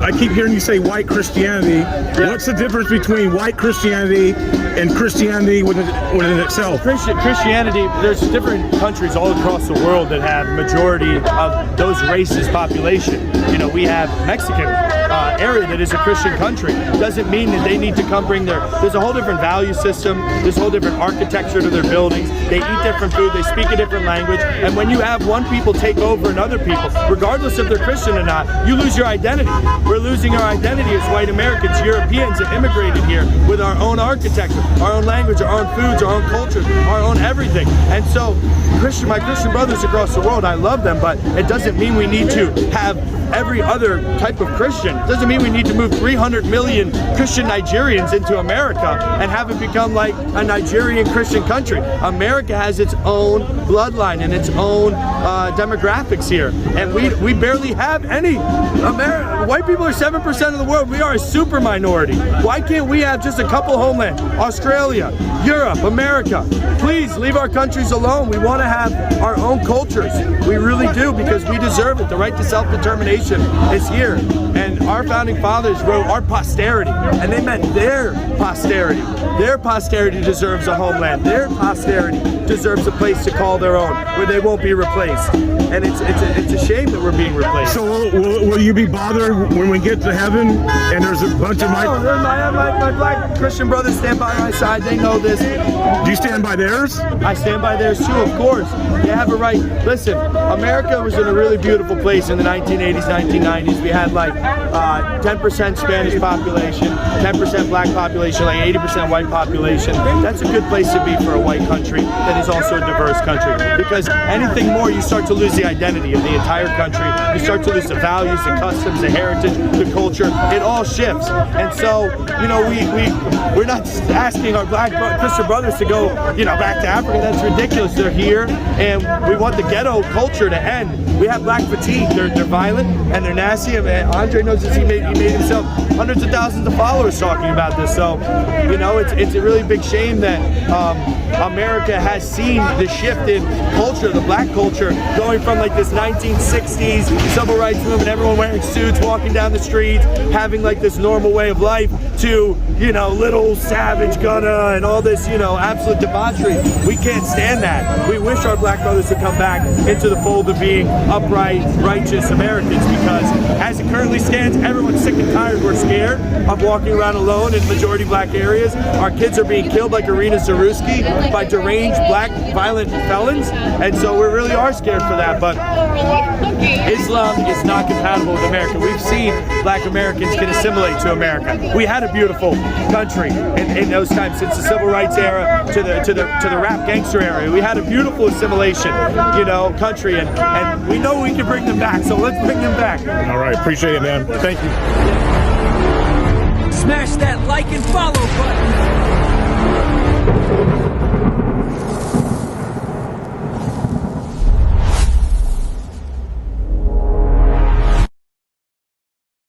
I keep hearing you say white Christianity. Yeah. What's the difference between white Christianity and Christianity within itself? Christianity, there's different countries all across the world that have majority of those races population. You know, we have Mexican area that is a Christian country. Doesn't mean that they need to come bring there's a whole different value system, there's a whole different architecture to their buildings, they eat different food, they speak a different language, and when you have one people take over another people, regardless if they're Christian or not, you lose your identity. We're losing our identity as white Americans, Europeans that immigrated here with our own architecture, our own language, our own foods, our own cultures, our own everything. And so my Christian brothers across the world, I love them, but it doesn't mean we need to have every other type of Christian. It doesn't mean we need to move 300 million Christian Nigerians into America and have it become like a Nigerian Christian country. America has its own bloodline and its own demographics here, and we barely have any. White people are 7% of the world. We are a super minority. Why can't we have just a couple homelands? Australia, Europe, America. Please leave our countries alone. We want to have our own cultures. We really do, because we deserve it. The right to self-determination is here. And our founding fathers wrote our posterity, and they meant their posterity. Their posterity deserves a homeland. Their posterity deserves a place to call their own, where they won't be replaced. And it's a shame that we're being replaced. So will you be bothered when we get to heaven and there's a bunch of my black Christian brothers stand by my side. They know this. Do you stand by theirs? I stand by theirs too, of course. They have a right. Listen, America was in a really beautiful place in the 1980s, 1990s. We had like 10% Spanish population, 10% black population, like 80% white population. That's a good place to be for a white country that is also a diverse country. Because anything more, you start to lose the identity of the entire country. You start to lose the values, the customs, the heritage, the culture. It all shifts. And so, you know, we're not asking our black Christian brothers to go, you know, back to Africa. That's ridiculous. They're here, and we want the ghetto culture to end. We have black fatigue. They're violent and they're nasty. I mean, Andre knows this. He made himself hundreds of thousands of followers talking about this. So, you know, it's a really big shame that America has seen the shift in culture, the black culture, going from like this 1960s civil rights movement, everyone wearing suits, walking down the streets, having like this normal way of life, to, you know, little savage Gunna and all this, you know, absolute debauchery. We can't stand that. We wish our black brothers to come back into the fold of being upright, righteous Americans, because as it currently stands, everyone's sick and tired. We're scared of walking around alone in majority black areas. Our kids are being killed like Irina Zaruski by deranged black violent felons, and so we really are scared for that. But Islam is not compatible with America. We've seen black Americans can assimilate to America. We had a beautiful country in those times, since the civil rights era to the rap gangster era. We had a beautiful assimilation, you know, country, and we know we can bring them back, so let's bring them back. All right, appreciate it, man. Thank you. Smash that like and follow button.